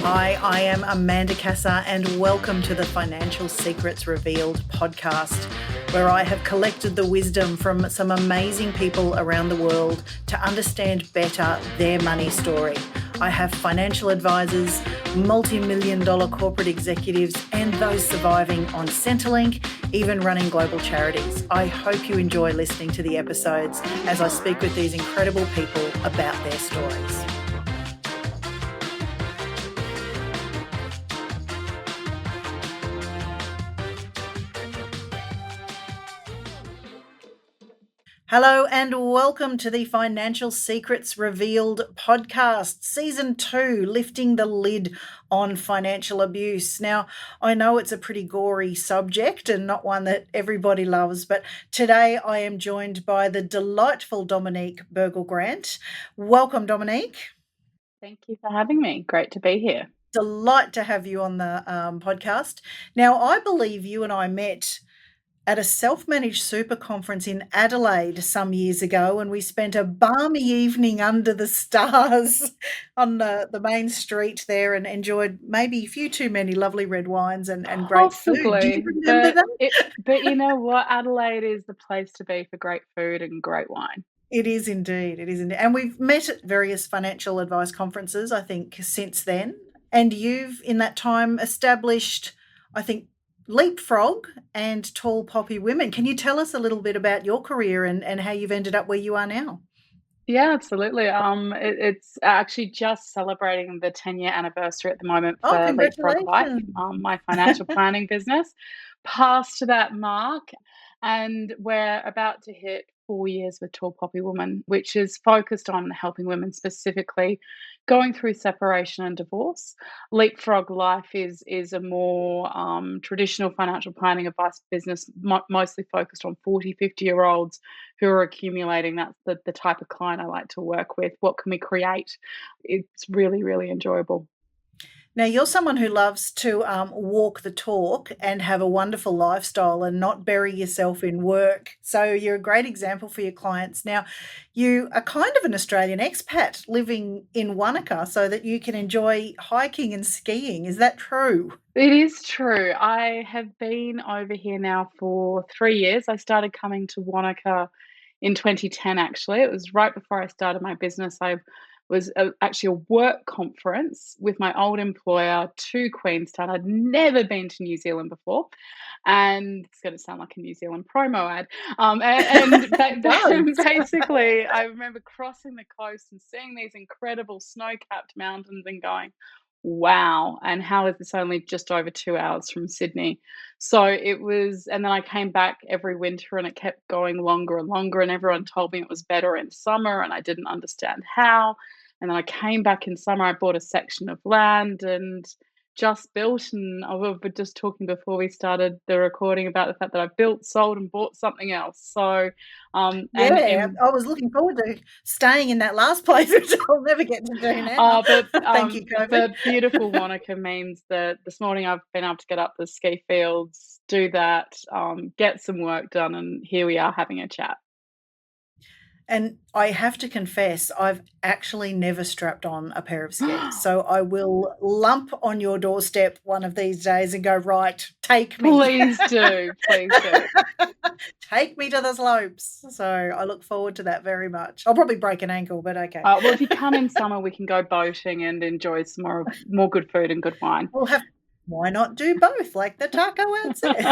Hi, I am Amanda Cassar, and welcome to the Financial Secrets Revealed podcast, where I have collected the wisdom from some amazing people around the world to understand better their money story. I have financial advisors, multi-million dollar corporate executives, and those surviving on Centrelink, even running global charities. I hope you enjoy listening to the episodes as I speak with these incredible people about their stories. Hello and welcome to the Financial Secrets Revealed podcast, Season 2, lifting the lid on financial abuse. Now, I know it's a pretty gory subject and not one that everybody loves, but today I am joined by the delightful Dominique Bergel-Grant. Welcome, Dominique. Thank you for having me. Great to be here. Delight to have you on the podcast. Now, I believe you and I met at a self-managed super conference in Adelaide some years ago, and we spent a balmy evening under the stars on the main street there and enjoyed maybe a few too many lovely red wines and great food. Do you Possibly, remember that? but you know what? Adelaide is the place to be for great food and great wine. It is indeed. It is indeed. And we've met at various financial advice conferences, I think, since then. And you've, in that time, established, I think, Leapfrog and Tall Poppy Women. Can you tell us a little bit about your career and how you've ended up where you are now? Yeah, absolutely. It's actually just celebrating the 10-year anniversary at the moment Oh, for Leapfrog Life, congratulations. my financial planning business. Past that mark, and we're about to hit 4 years with Tall Poppy Woman, which is focused on helping women specifically going through separation and divorce. Leapfrog Life is a more traditional financial planning advice business, mostly focused on 40, 50-year-olds who are accumulating. That's the type of client I like to work with. What can we create? It's really, really enjoyable. Now, you're someone who loves to walk the talk and have a wonderful lifestyle and not bury yourself in work. So you're a great example for your clients. Now, you are kind of an Australian expat living in Wanaka so that you can enjoy hiking and skiing. Is that true? It is true. I have been over here now for 3 years. I started coming to Wanaka in 2010, actually. It was right before I started my business. I was actually a work conference with my old employer to Queenstown. I'd never been to New Zealand before. And it's going to sound like a New Zealand promo ad. It does. Basically, I remember crossing the coast and seeing these incredible snow-capped mountains and going, wow, and how is this only just over 2 hours from Sydney? So it was, and then I came back every winter and it kept going longer and longer, and everyone told me it was better in summer, and I didn't understand how. And then I came back in summer, I bought a section of land and just built, and we were just talking before we started the recording about the fact that I built, sold, and bought something else. So, and Yeah, in I was looking forward to staying in that last place, which I'll never get to do now. But Thank you, COVID. the beautiful Wanaka means that this morning I've been able to get up the ski fields, do that, get some work done, and here we are having a chat. And I have to confess, I've actually never strapped on a pair of skis. So I will lump on your doorstep one of these days and go, right, take me. Please do, please do. Take me to the slopes. So I look forward to that very much. I'll probably break an ankle, but okay. Well, if you come in summer, we can go boating and enjoy some more good food and good wine. Why not do both, like the taco ad says?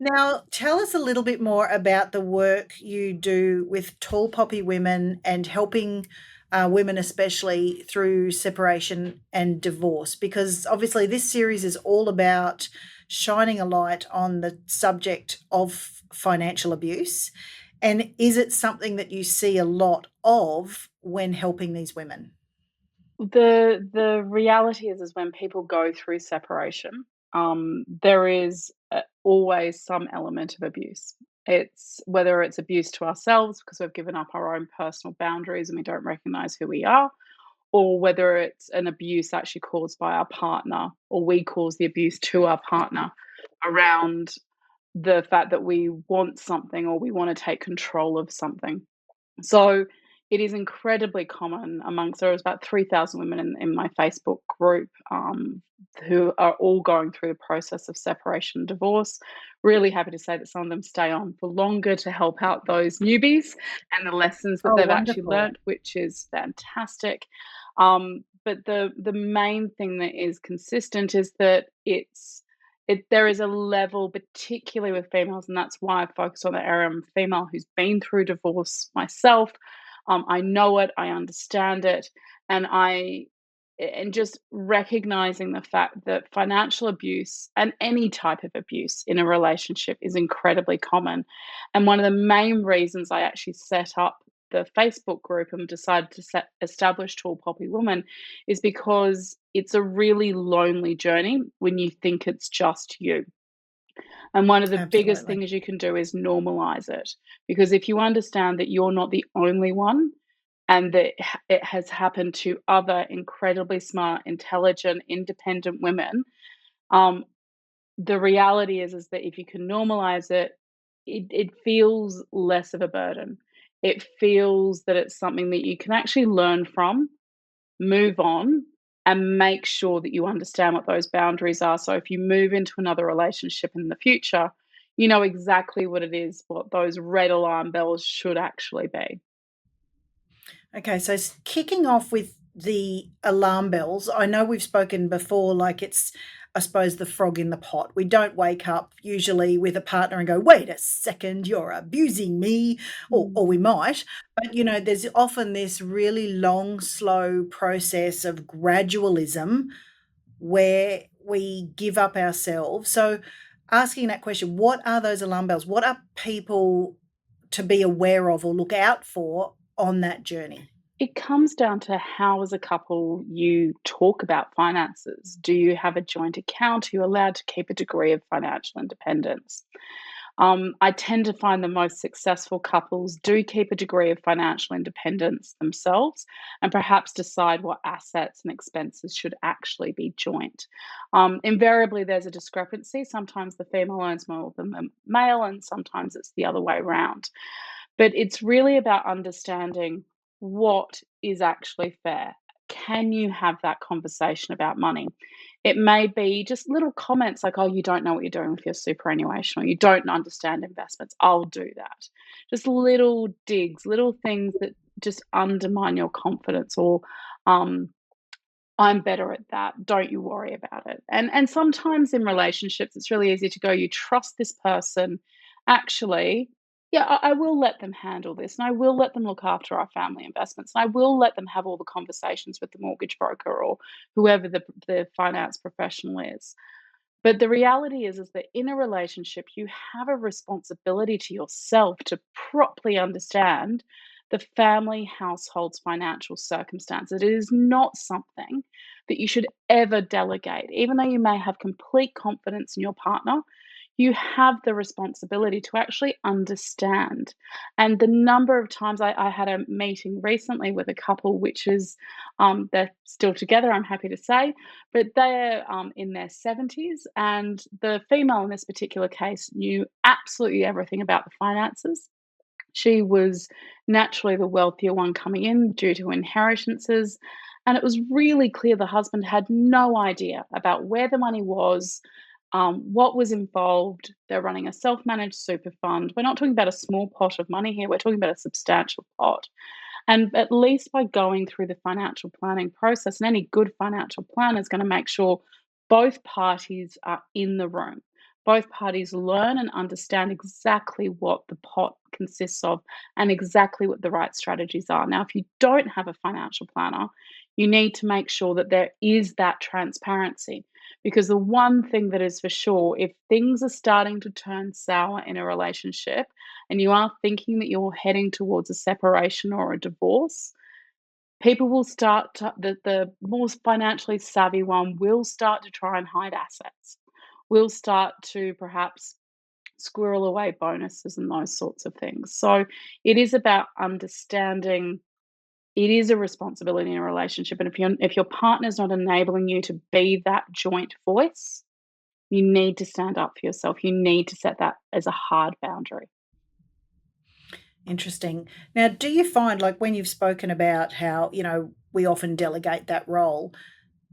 Now, tell us a little bit more about the work you do with Tall Poppy Women and helping women, especially through separation and divorce, because obviously this series is all about shining a light on the subject of financial abuse. And is it something that you see a lot of when helping these women? The reality is when people go through separation, there is always some element of abuse. It's whether it's abuse to ourselves because we've given up our own personal boundaries and we don't recognize who we are, or whether it's an abuse actually caused by our partner, or we cause the abuse to our partner around the fact that we want something or we want to take control of something. So it is incredibly common amongst there was about 3,000 women in my Facebook group, who are all going through the process of separation and divorce. Really happy to say that some of them stay on for longer to help out those newbies and the lessons that Oh, they've actually wonderful. learnt, which is fantastic. But the main thing that is consistent is that there is a level, particularly with females, and that's why I focus on the area. I'm a female who's been through divorce myself. I know it, I understand it, and just recognizing the fact that financial abuse and any type of abuse in a relationship is incredibly common. And one of the main reasons I actually set up the Facebook group and decided to establish Tall Poppy Woman is because it's a really lonely journey when you think it's just you. And one of the biggest Absolutely. things you can do is normalize it. Because if you understand that you're not the only one and that it has happened to other incredibly smart, intelligent, independent women, um, the reality is that if you can normalize it, it feels less of a burden. It feels that it's something that you can actually learn from, move on, and make sure that you understand what those boundaries are. So if you move into another relationship in the future, you know exactly what it is, what those red alarm bells should actually be. Okay, so kicking off with the alarm bells, I know we've spoken before, like it's, I suppose, the frog in the pot. We don't wake up usually with a partner and go, wait a second, you're abusing me, or we Mm. might, but there's often this really long, slow process of gradualism where we give up ourselves. So, asking that question, what are those alarm bells? What are people to be aware of or look out for on that journey? It comes down to how, as a couple, you talk about finances. Do you have a joint account? Are you allowed to keep a degree of financial independence? I tend to find the most successful couples do keep a degree of financial independence themselves and perhaps decide what assets and expenses should actually be joint. Invariably, there's a discrepancy. Sometimes the female earns more than the male, and sometimes it's the other way around. But it's really about understanding what is actually fair. Can you have that conversation about money? It may be just little comments like, "Oh, you don't know what you're doing with your superannuation," or "You don't understand investments. I'll do that." Just little digs, little things that just undermine your confidence or, um, I'm better at that. Don't you worry about it. And sometimes in relationships, it's really easy to go, you trust this person. Actually, yeah, I will let them handle this, and I will let them look after our family investments, and I will let them have all the conversations with the mortgage broker or whoever the finance professional is. But the reality is that in a relationship, you have a responsibility to yourself to properly understand the family household's financial circumstances. It is not something that you should ever delegate. Even though you may have complete confidence in your partner, you have the responsibility to actually understand. And the number of times I had a meeting recently with a couple, which is they're still together, I'm happy to say, but they're in their 70s, and the female in this particular case knew absolutely everything about the finances. She was naturally the wealthier one coming in due to inheritances. And it was really clear the husband had no idea about where the money was, what was involved. They're running a self managed super fund. We're not talking about a small pot of money here, we're talking about a substantial pot. And at least by going through the financial planning process, and any good financial plan is going to make sure both parties are in the room. Both parties learn and understand exactly what the pot consists of and exactly what the right strategies are. Now, if you don't have a financial planner, you need to make sure that there is that transparency. Because the one thing that is for sure, if things are starting to turn sour in a relationship, and you are thinking that you're heading towards a separation or a divorce, people will start to, the more financially savvy one will start to try and hide assets, will start to perhaps squirrel away bonuses and those sorts of things. So it is about understanding it is a responsibility in a relationship. And if your partner's not enabling you to be that joint voice, you need to stand up for yourself. You need to set that as a hard boundary. Interesting. Now, do you find, like, when you've spoken about how, we often delegate that role,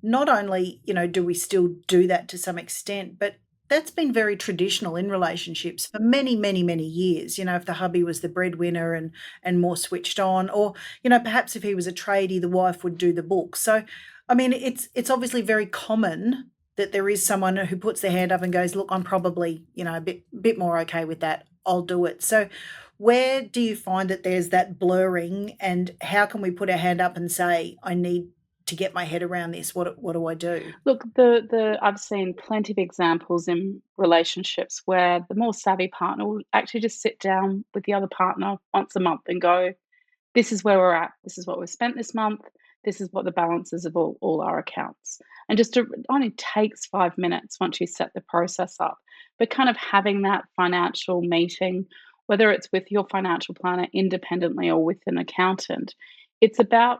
not only, do we still do that to some extent, but that's been very traditional in relationships for many, many, many years. If the hubby was the breadwinner and more switched on, or, perhaps if he was a tradie, the wife would do the books. So, I mean, it's obviously very common that there is someone who puts their hand up and goes, "Look, I'm probably, a bit more okay with that. I'll do it." So, where do you find that there's that blurring, and how can we put our hand up and say, "I need to get my head around this. What do I do?" Look, the I've seen plenty of examples in relationships where the more savvy partner will actually just sit down with the other partner once a month and go, "This is where we're at. This is what we've spent this month. This is what the balance is of all our accounts." And just to, it only takes 5 minutes once you set the process up. But kind of having that financial meeting, whether it's with your financial planner independently or with an accountant, it's about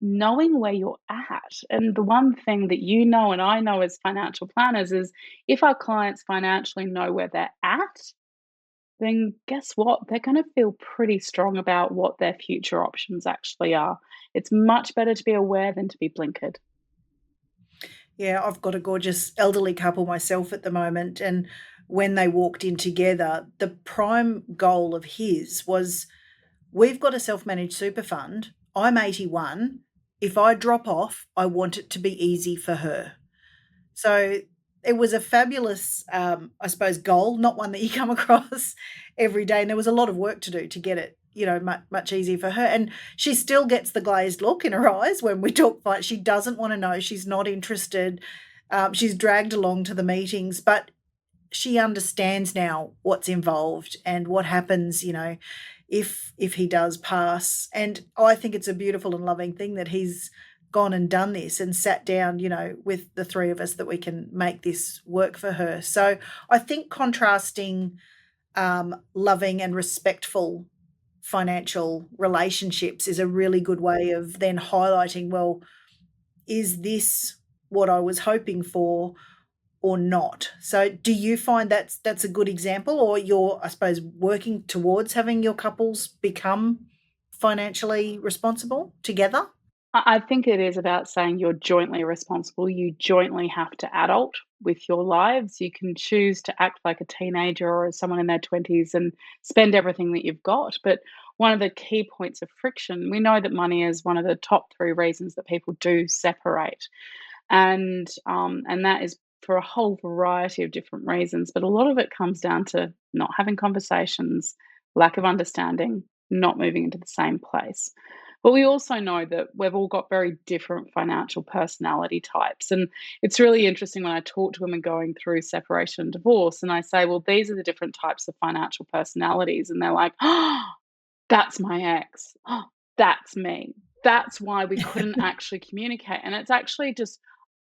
knowing where you're at. And the one thing that you know and I know as financial planners is if our clients financially know where they're at, then guess what? They're going to feel pretty strong about what their future options actually are. It's much better to be aware than to be blinkered. Yeah, I've got a gorgeous elderly couple myself at the moment, and when they walked in together, the prime goal of his was, "We've got a self-managed super fund. I'm 81. If I drop off, I want it to be easy for her." So it was a fabulous, I suppose, goal, not one that you come across every day. And there was a lot of work to do to get it, much easier for her. And she still gets the glazed look in her eyes when we talk. Like, she doesn't want to know. She's not interested. She's dragged along to the meetings, but she understands now what's involved and what happens, if he does pass. And I think it's a beautiful and loving thing that he's gone and done this and sat down, with the three of us, that we can make this work for her. So I think contrasting loving and respectful financial relationships is a really good way of then highlighting, well, is this what I was hoping for or not? So do you find that's a good example, or you're, I suppose, working towards having your couples become financially responsible together? I think it is about saying you're jointly responsible. You jointly have to adult with your lives. You can choose to act like a teenager or someone in their 20s and spend everything that you've got. But one of the key points of friction, we know that money is one of the top three reasons that people do separate. And that is for a whole variety of different reasons, but a lot of it comes down to not having conversations, lack of understanding, not moving into the same place. But we also know that we've all got very different financial personality types. And it's really interesting when I talk to women going through separation and divorce, and I say, well, these are the different types of financial personalities. And they're like, oh, that's my ex. Oh, that's me. That's why we couldn't actually communicate. And it's actually just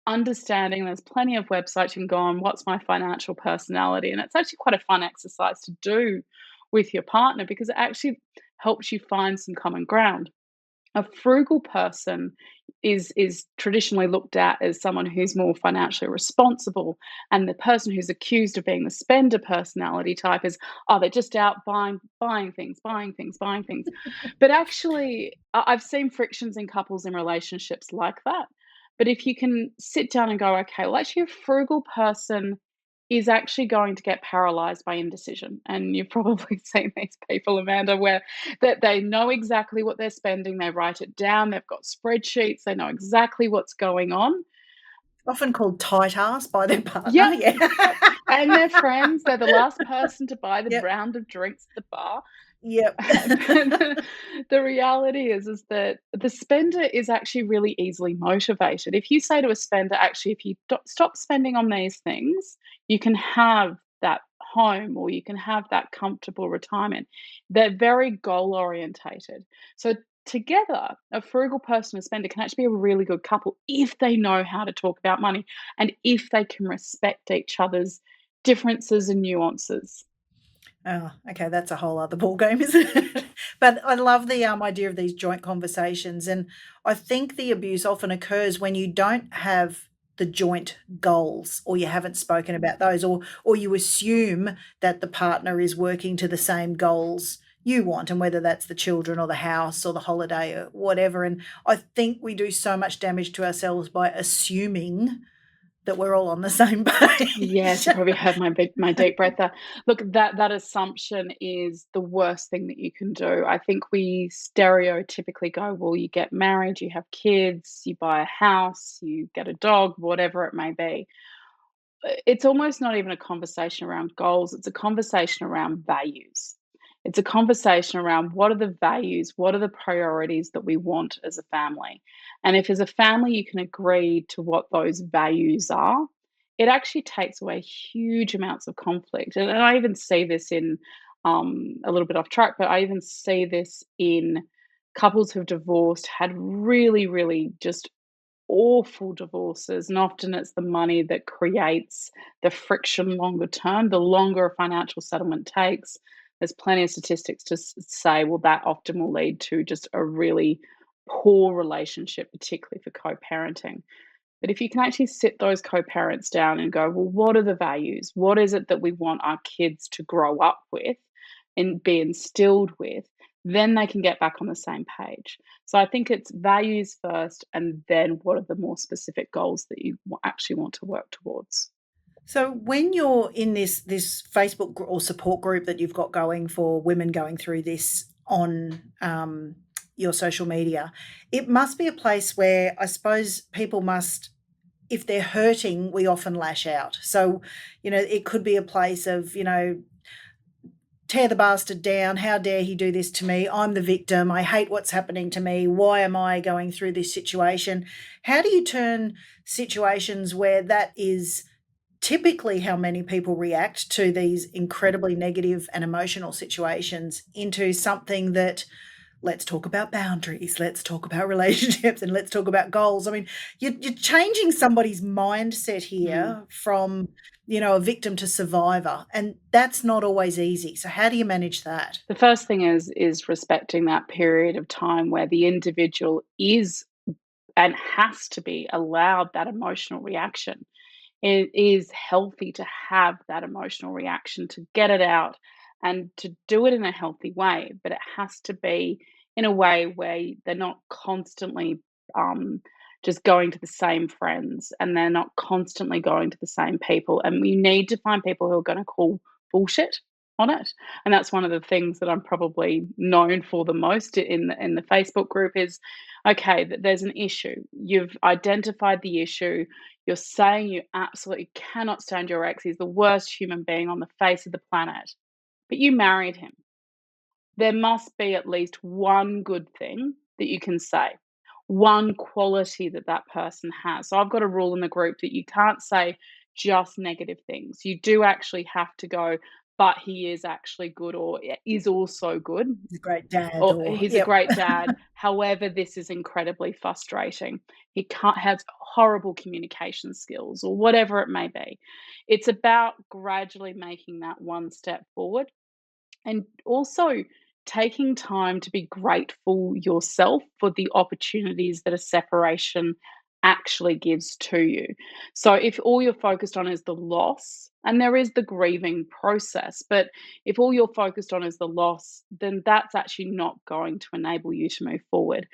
understanding. There's plenty of websites you can go on, what's my financial personality? And it's actually quite a fun exercise to do with your partner because it actually helps you find some common ground. A frugal person is traditionally looked at as someone who's more financially responsible, and the person who's accused of being the spender personality type is, oh, they're just out buying things, buying things, buying things. But actually, I've seen frictions in couples in relationships like that. But if you can sit down and go, okay, well, actually, a frugal person is actually going to get paralyzed by indecision. And you've probably seen these people, Amanda, where that they know exactly what they're spending, they write it down, they've got spreadsheets, they know exactly what's going on. Often called tight ass by their partner, Yep, yeah. yep, and their friends, they're the last person to buy the Yep, round of drinks at the bar. yep. But the reality is that the spender is actually really easily motivated. If you say to a spender, actually, if you stop spending on these things, you can have that home or you can have that comfortable retirement. They're very goal orientated. So together, a frugal person and spender can actually be a really good couple if they know how to talk about money and if they can respect each other's differences and nuances. Oh, okay, that's a whole other ballgame, isn't it? But I love the, idea of these joint conversations, and I think the abuse often occurs when you don't have the joint goals, or you haven't spoken about those, or you assume that the partner is working to the same goals you want, and whether that's the children or the house or the holiday or whatever. And I think we do so much damage to ourselves by assuming that we're all on the same Yes, page. you probably heard my deep breath there. Look, that assumption is the worst thing that you can do. I think we stereotypically go, well, you get married, you have kids, you buy a house, you get a dog, whatever it may be. It's almost not even a conversation around goals, it's a conversation around values. It's a conversation around what are the values, what are the priorities that we want as a family. And if as a family you can agree to what those values are, it actually takes away huge amounts of conflict. And I even see this in a little bit off track, but I even see this in couples who've divorced, had really, really just awful divorces, and often it's the money that creates the friction longer term. The longer a financial settlement takes, there's plenty of statistics to say, well, that often will lead to just a really poor relationship, particularly for co-parenting. But if you can actually sit those co-parents down and go, well, what are the values? What is it that we want our kids to grow up with and be instilled with? Then they can get back on the same page. So I think it's values first, and then what are the more specific goals that you actually want to work towards? So when you're in this Facebook or support group that you've got going for women going through this on your social media, it must be a place where I suppose people must, if they're hurting, we often lash out. So, it could be a place of, tear the bastard down. How dare he do this to me? I'm the victim. I hate what's happening to me. Why am I going through this situation? How do you turn situations where that is typically how many people react to these incredibly negative and emotional situations into something that, let's talk about boundaries, let's talk about relationships, and let's talk about goals? I mean, you're changing somebody's mindset Mm. here from, a victim to survivor, and that's not always easy. So how do you manage that? The first thing is respecting that period of time where the individual is and has to be allowed that emotional reaction. It is healthy to have that emotional reaction, to get it out and to do it in a healthy way, but it has to be in a way where they're not constantly just going to the same friends, and they're not constantly going to the same people. And we need to find people who are going to call bullshit on it. And that's one of the things that I'm probably known for the most in the Facebook group is, okay, there's an issue. You've identified the issue. You're saying you absolutely cannot stand your ex. He's the worst human being on the face of the planet, but you married him. There must be at least one good thing that you can say, one quality that that person has. So I've got a rule in the group that you can't say just negative things. You do actually have to go, but he is actually good, or is also good, He's a great dad, or or he's a yep. great dad. However, this is incredibly frustrating. He can't has horrible communication skills, or whatever it may be. It's about gradually making that one step forward, and also taking time to be grateful yourself for the opportunities that a separation actually gives to you. So if all you're focused on is the loss, and there is the grieving process, but if all you're focused on is the loss, then that's actually not going to enable you to move forward.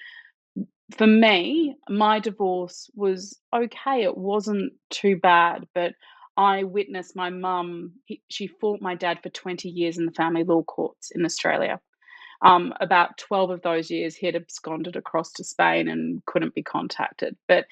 For me, my divorce was okay. It wasn't too bad, but I witnessed my mum, she fought my dad for 20 years in the family law courts in Australia. About 12 of those years, he had absconded across to Spain and couldn't be contacted. But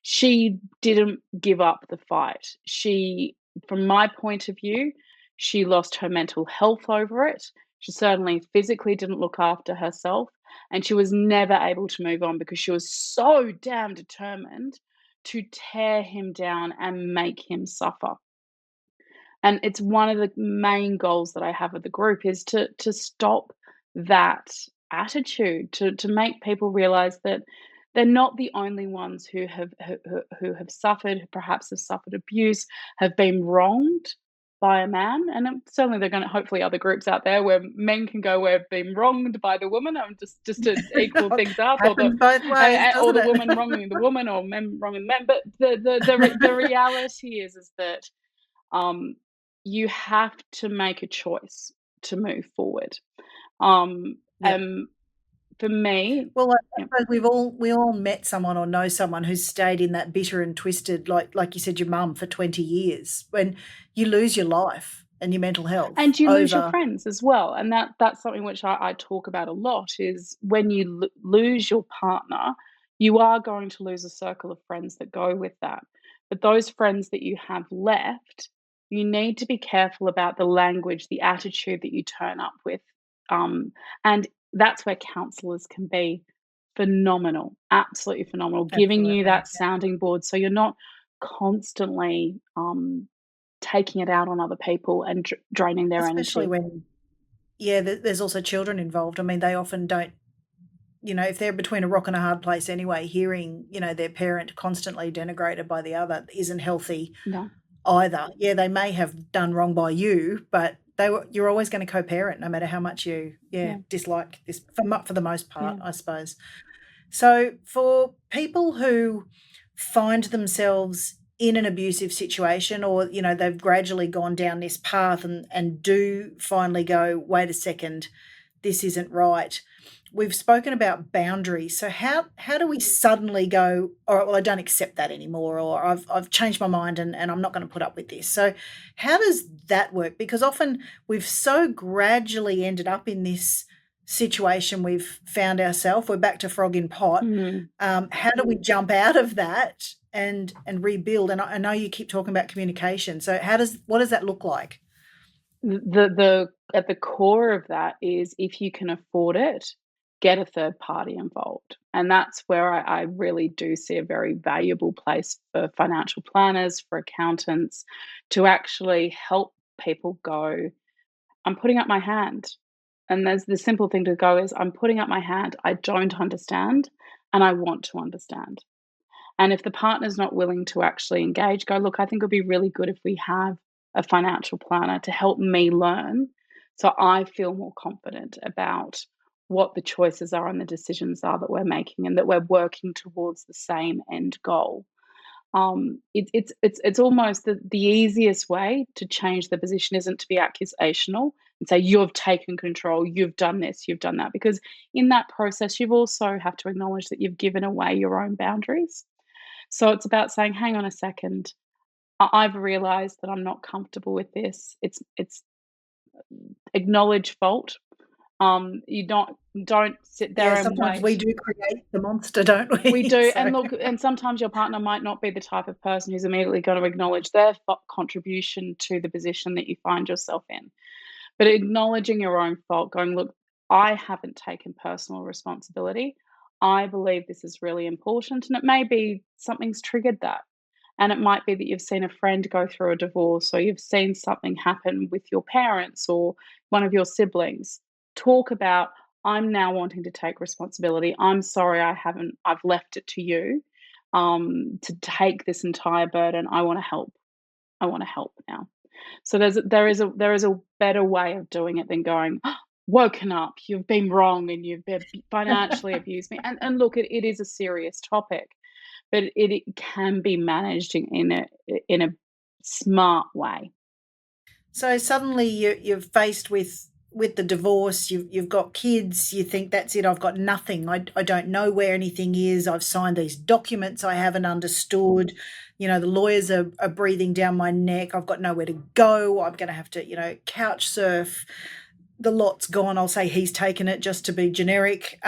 she didn't give up the fight. She, from my point of view, she lost her mental health over it. She certainly physically didn't look after herself, and she was never able to move on because she was so damn determined to tear him down and make him suffer. And it's one of the main goals that I have with the group is to stop that attitude, to make people realize that they're not the only ones who have suffered, who perhaps have suffered abuse, have been wronged by a man. And certainly they're going to, hopefully other groups out there where men can go, we've been wronged by the woman, just to equal things up, or Happens both ways, or doesn't the it? woman wronging the woman, or men wronging men. But the reality is that um, you have to make a choice to move forward. Um, Yep. um, for me, Well, I yeah. suppose we all met someone or know someone who's stayed in that bitter and twisted, like you said, your mum for 20 years, when you lose your life and your mental health And you lose your over. friends as well, and that's something which I talk about a lot is when you lose your partner, you are going to lose a circle of friends that go with that. But those friends that you have left, you need to be careful about the language, the attitude that you turn up with, and that's where counselors can be phenomenal, absolutely phenomenal, giving you Absolutely, that yeah. sounding board so you're not constantly, taking it out on other people and draining their Especially energy. when, yeah, there's also children involved. I mean, they often don't, if they're between a rock and a hard place anyway, hearing, their parent constantly denigrated by the other isn't healthy No, either. Yeah, they may have done wrong by you, but you're always gonna co-parent no matter how much you, yeah, dislike this for the most yeah. part, I suppose. So, for people who find themselves in an abusive situation, or, they've gradually gone down this path and do finally go, "Wait a second, this isn't right." We've spoken about boundaries. So how do we suddenly go, "All right, well, I don't accept that anymore," or I've changed my mind and I'm not gonna put up with this." So how does that work? Because often we've so gradually ended up in this situation we've found ourselves. We're back to frog in pot. Mm. How do we jump out of that and rebuild? And I know you keep talking about communication. So what does that look like? The at the core of that is if you can afford it, get a third party involved. And that's where I really do see a very valuable place for financial planners, for accountants to actually help people go, I'm putting up my hand. And there's the simple thing to go is I'm putting up my hand. I don't understand and I want to understand. And if the partner's not willing to actually engage, go, look, I think it would be really good if we have a financial planner to help me learn so I feel more confident about what the choices are and the decisions are that we're making and that we're working towards the same end goal. It's almost the easiest way to change the position isn't to be accusational and say you've taken control, you've done this, you've done that, because in that process you've also have to acknowledge that you've given away your own boundaries. So it's about saying, "Hang on a second, I've realized that I'm not comfortable with this." It's acknowledge fault. You don't sit there Yeah, and sometimes we wait. do create the monster, don't We we? do, So and look, and sometimes your partner might not be the type of person who's immediately gonna acknowledge their contribution to the position that you find yourself in. But acknowledging your own fault, going, "Look, I haven't taken personal responsibility. I believe this is really important," and it may be something's triggered that. And it might be that you've seen a friend go through a divorce, or you've seen something happen with your parents or one of your siblings. Talk about, I'm now wanting to take responsibility. I'm sorry I've left it to you to take this entire burden. I want to help. I want to help now. So there is a better way of doing it than going, woken up, you've been wrong and you've been financially abused me. And look, it is a serious topic, but it can be managed in a smart way. so suddenly you're faced with the divorce, you've got kids, you think, "That's it, I've got nothing. I don't know where anything is. I've signed these documents I haven't understood. The lawyers are breathing down my neck. I've got nowhere to go. I'm gonna have to, couch surf. The lot's gone." I'll say he's taken it just to be generic.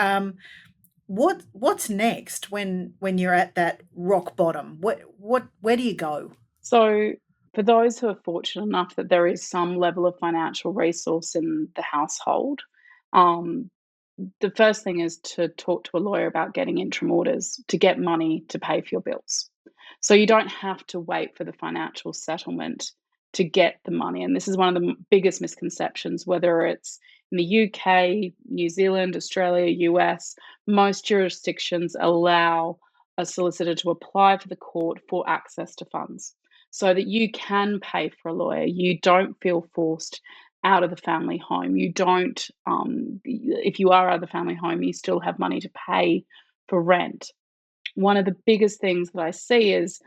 What's next when you're at that rock bottom? Where do you go? So, for those who are fortunate enough that there is some level of financial resource in the household, um, the first thing is to talk to a lawyer about getting interim orders to get money to pay for your bills. So you don't have to wait for the financial settlement to get the money. And this is one of the biggest misconceptions, whether it's in the UK, New Zealand, Australia, US, most jurisdictions allow a solicitor to apply for the court for access to funds so that you can pay for a lawyer. You don't feel forced out of the family home. You don't, if you are out of the family home, you still have money to pay for rent. One of the biggest things that I see is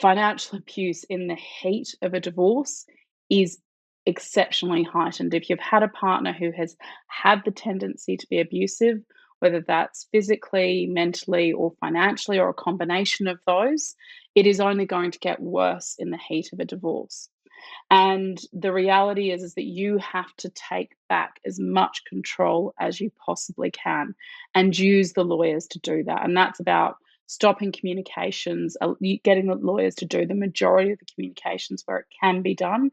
financial abuse in the heat of a divorce is exceptionally heightened. If you've had a partner who has had the tendency to be abusive, whether that's physically, mentally, or financially, or a combination of those, it is only going to get worse in the heat of a divorce. And the reality is that you have to take back as much control as you possibly can and use the lawyers to do that. And that's about stopping communications, getting the lawyers to do the majority of the communications where it can be done,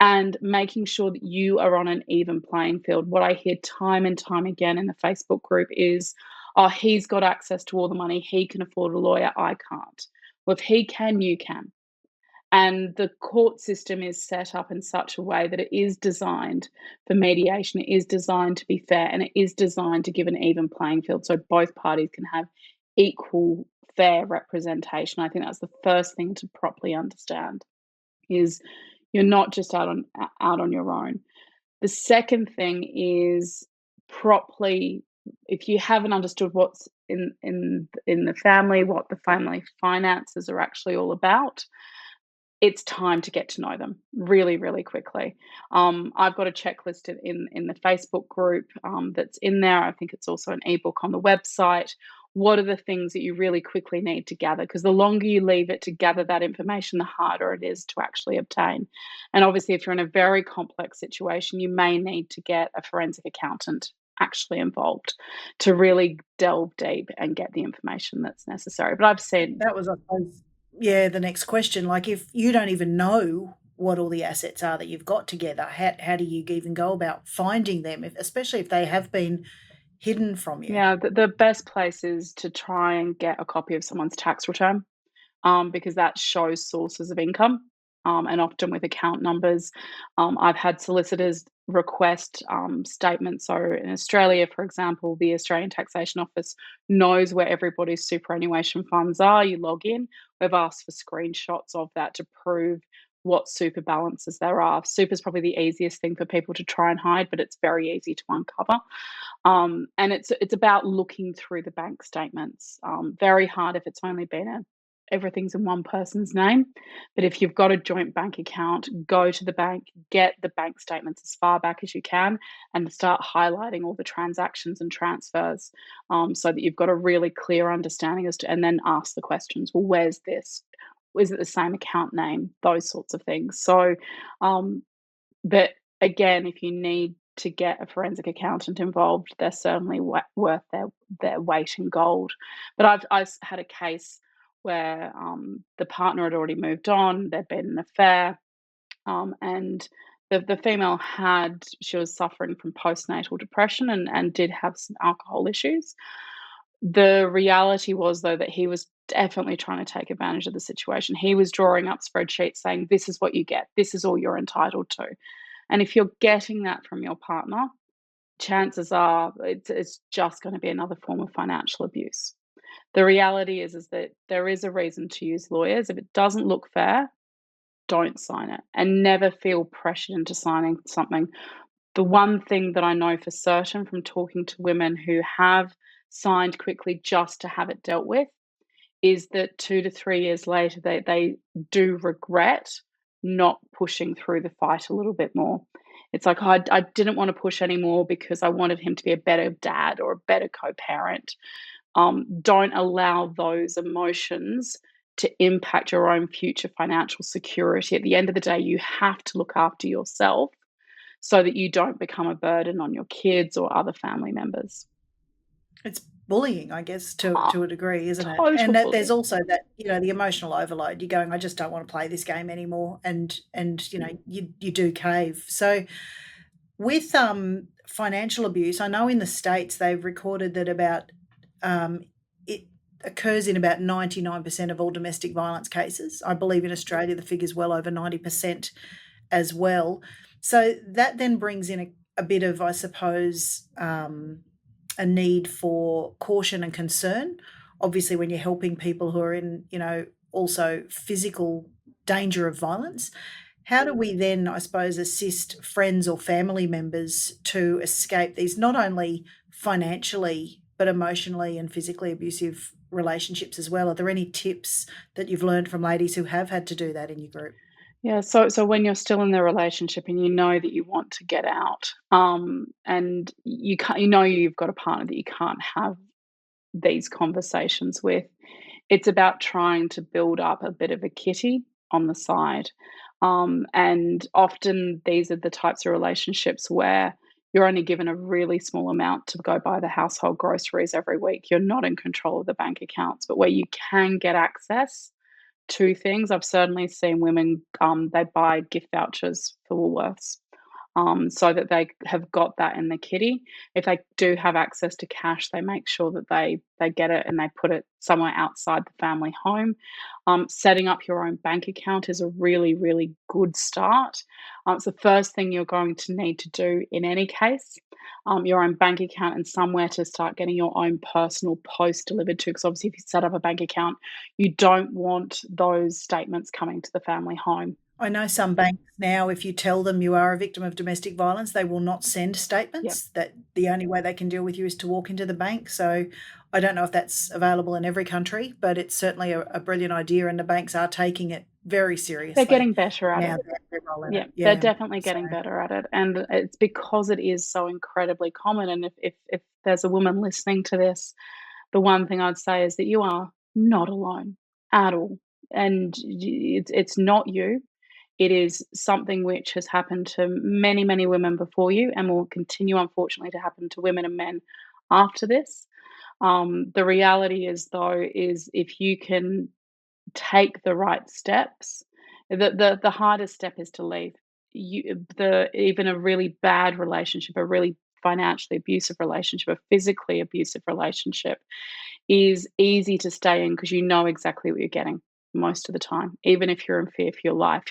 and making sure that you are on an even playing field. What I hear time and time again in the Facebook group is, oh, he's got access to all the money, he can afford a lawyer, I can't. Well, if he can, you can. And the court system is set up in such a way that it is designed for mediation, it is designed to be fair, and it is designed to give an even playing field so both parties can have equal, fair representation. I think that's the first thing to properly understand, is you're not just out on your own. The second thing is properly, if you haven't understood what's in the family, what the family finances are actually all about, it's time to get to know them really, really quickly. I've got a checklist in the Facebook group that's in there. I think it's also an ebook on the website. What are the things that you really quickly need to gather? Because the longer you leave it to gather that information, the harder it is to actually obtain. And obviously, if you're in a very complex situation, you may need to get a forensic accountant actually involved to really delve deep and get the information that's necessary. But I've seen That was, I suppose, yeah, the next question. Like, if you don't even know what all the assets are that you've got together, how do you even go about finding them, especially if they have been hidden from you? Yeah, the best place is to try and get a copy of someone's tax return, because that shows sources of income, and often with account numbers. I've had solicitors request statements. So in Australia, for example, the Australian Taxation Office knows where everybody's superannuation funds are. You log in. We've asked for screenshots of that to prove what super balances there are. Super is probably the easiest thing for people to try and hide, but it's very easy to uncover. And it's about looking through the bank statements. Very hard if it's only been everything's in one person's name. But if you've got a joint bank account, go to the bank, get the bank statements as far back as you can, and start highlighting all the transactions and transfers, so that you've got a really clear understanding as to, and then ask the questions. Well, where's this? Is it the same account name? Those sorts of things. So, um, but again, if you need to get a forensic accountant involved, they're certainly worth their weight in gold. But I've had a case where the partner had already moved on, there'd been an affair, and the female she was suffering from postnatal depression and did have some alcohol issues. The reality was, though, that he was definitely trying to take advantage of the situation. He was drawing up spreadsheets saying, "This is what you get. This is all you're entitled to." And if you're getting that from your partner, chances are it's just going to be another form of financial abuse. The reality is that there is a reason to use lawyers. If it doesn't look fair, don't sign it, and never feel pressured into signing something. The one thing that I know for certain from talking to women who have signed quickly just to have it dealt with is that 2 to 3 years later, they do regret not pushing through the fight a little bit more. It's like, "Oh, I didn't wanna push anymore because I wanted him to be a better dad or a better co-parent." Don't allow those emotions to impact your own future financial security. At the end of the day, you have to look after yourself so that you don't become a burden on your kids or other family members. It's bullying, I guess, Ah, to a degree, isn't it? total And that there's bullying. also that, the emotional overload. You're going, "I just don't wanna play this game anymore," and, you do cave. So, with, financial abuse, I know in the States they've recorded that it occurs in about 99% of all domestic violence cases. I believe in Australia, the figure's well over 90% as well. So that then brings in a bit of, I suppose, a need for caution and concern. Obviously, when you're helping people who are in, also physical danger of violence, how do we then, I suppose, assist friends or family members to escape these not only financially, but emotionally and physically abusive relationships as well? Are there any tips that you've learned from ladies who have had to do that in your group? Yeah, so when you're still in the relationship and you know that you want to get out, and you can't, you know you've got a partner that you can't have these conversations with, it's about trying to build up a bit of a kitty on the side. And often these are the types of relationships where you're only given a really small amount to go buy the household groceries every week. You're not in control of the bank accounts, but where you can get access to things, I've certainly seen women, they buy gift vouchers for Woolworths, so that they have got that in the kitty. If they do have access to cash, they make sure that they get it and they put it somewhere outside the family home. Setting up your own bank account is a really, really good start. It's the first thing you're going to need to do in any case. Your own bank account and somewhere to start getting your own personal post delivered to. Because obviously, if you set up a bank account, you don't want those statements coming to the family home. I know some banks now, if you tell them you are a victim of domestic violence, they will not send Yeah. statements, that the only way they can deal with you is to walk into the bank. So I don't know if that's available in every country, but it's certainly a brilliant idea, and the banks are taking it very They're seriously getting better at now it. that they're rolling Yeah, it. they're Yeah. definitely So getting better at it, and it's because it is so incredibly common, and if there's a woman listening to this, the one thing I'd say is that you are not alone at all, and it's not you. It is something which has happened to many, many women before you and will continue, unfortunately, to happen to women and men after this. The reality is, though, is if you can take the right steps. The hardest step is to leave. The even a really bad relationship, a really financially abusive relationship, a physically abusive relationship is easy to stay in because you know exactly what you're getting most of the time. Even if you're in fear for your life,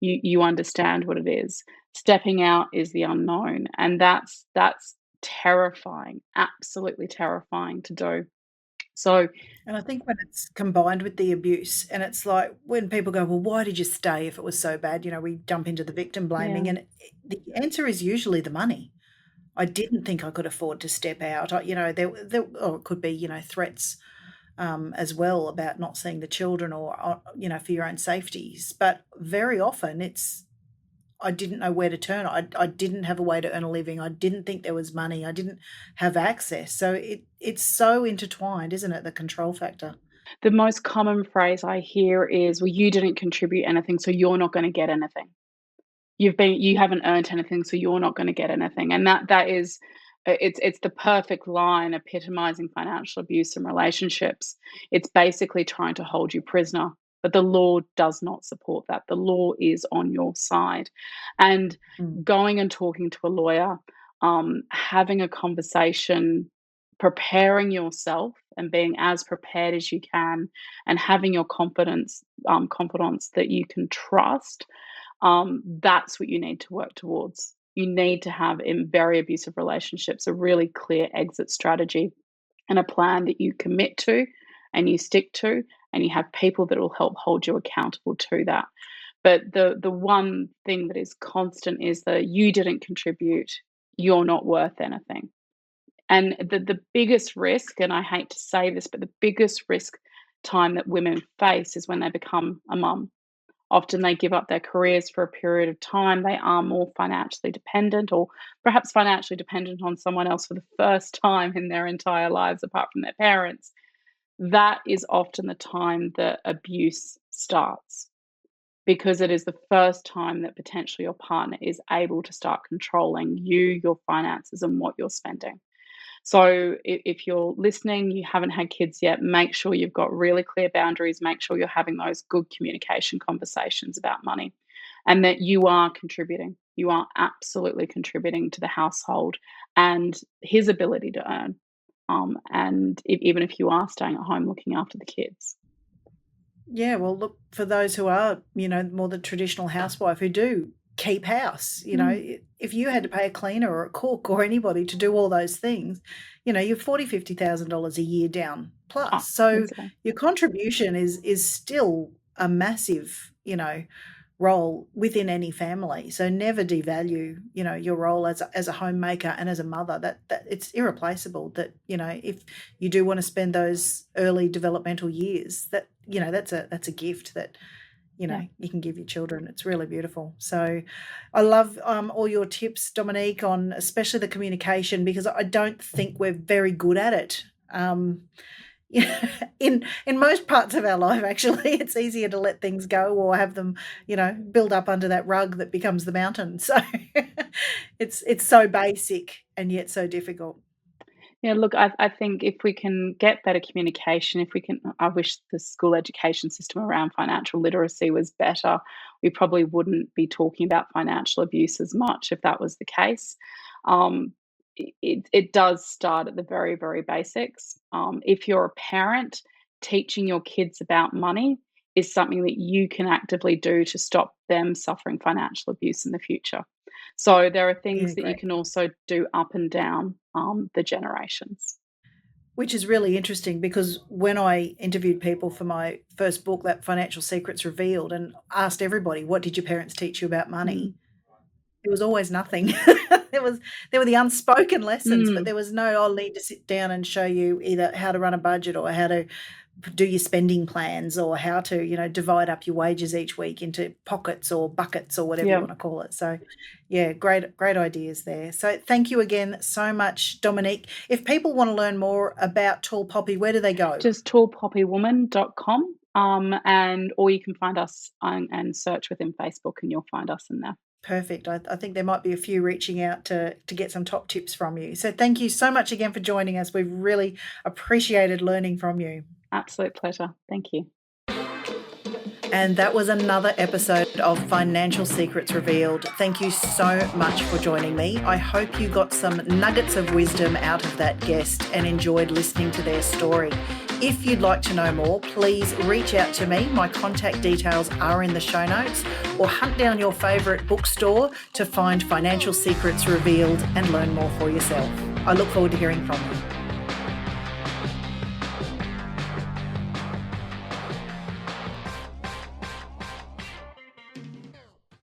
you understand what it is. Stepping out is the unknown, and that's terrifying, absolutely terrifying to do. So and I think when it's combined with the abuse, and it's like when people go, "Well, why did you stay if it was so bad?" We jump into the victim blaming, yeah, and the answer is usually the money. I didn't think I could afford to step out. There, or it could be, threats as well about not seeing the children, or for your own safeties. But very often it's, I didn't know where to turn. I didn't have a way to earn a living. I didn't think there was money. I didn't have access. So it's so intertwined, isn't it? The control factor. the most common phrase I hear is, "Well, you didn't contribute anything, so you're not gonna get anything. You haven't earned anything, so you're not gonna get anything." And that is it's the perfect line epitomizing financial abuse in relationships. It's basically trying to hold you prisoner, but the law does not support that. The law is on your side. And Mm. going and talking to a lawyer, having a conversation, preparing yourself and being as prepared as you can, and having your confidence that you can trust, that's what you need to work towards. You need to have in very abusive relationships a really clear exit strategy and a plan that you commit to and you stick to, and you have people that will help hold you accountable to that. But the one thing that is constant is that you didn't contribute, you're not worth anything. And the biggest risk, and I hate to say this, but the biggest risk time that women face is when they become a mum. Often they give up their careers for a period of time. They are more financially dependent, or perhaps financially dependent on someone else for the first time in their entire lives, apart from their parents. That is often the time that abuse starts, because it is the first time that potentially your partner is able to start controlling you, your finances, and what you're spending. So if you're listening, you haven't had kids yet, make sure you've got really clear boundaries. Make sure you're having those good communication conversations about money, and that you are contributing. You are absolutely contributing to the household and his ability to earn. And even if you are staying at home looking after the kids. Yeah, well, look, for those who are, more the traditional housewife who do keep house, Mm. if you had to pay a cleaner or a cook or anybody to do all those things, you're $40,000-$50,000 a year down plus. Oh, So easily. your contribution is still a massive, role within any family. So never devalue, your role as a homemaker and as a mother. That it's irreplaceable. That if you do want to spend those early developmental years, that's a gift that Yeah. you can give your children. It's really beautiful. So I love all your tips, Dominique, on especially the communication, because I don't think we're very good at it. In most parts of our life, actually, it's easier to let things go or have them, build up under that rug that becomes the mountain. So it's so basic and yet so difficult. Yeah, look, I think if we can get better communication, if we can, I wish the school education system around financial literacy was better. We probably wouldn't be talking about financial abuse as much if that was the case. Um, it does start at the very, very basics. If you're a parent, teaching your kids about money is something that you can actively do to stop them suffering financial abuse in the future. So there are Yeah, things that you great. can also do up and down the generations. Which is really interesting because when I interviewed people for my first book, that Financial Secrets Revealed, and asked everybody, what did your parents teach you about Mm. money? It was always nothing. There was there were the unspoken lessons, but Mm. there was no, "I'll need to sit down and show you either how to run a budget or how to do your spending plans or how to, divide up your wages each week into pockets or buckets or whatever you Yeah, wanna call it." So, yeah, great ideas there. So, thank you again so much, Dominique. If people wanna learn more about Tall Poppy, where do they go? just tallpoppywoman.com, and or you can find us and search within Facebook, and you'll find us in there. Perfect. I think there might be a few reaching out to get some top tips from you. So, thank you so much again for joining us. We've really appreciated learning from you. Absolute pleasure. Thank you. And that was another episode of Financial Secrets Revealed. Thank you so much for joining me. I hope you got some nuggets of wisdom out of that guest and enjoyed listening to their story. If you'd like to know more, please reach out to me. My contact details are in the show notes, or hunt down your favourite bookstore to find Financial Secrets Revealed and learn more for yourself. I look forward to hearing from you.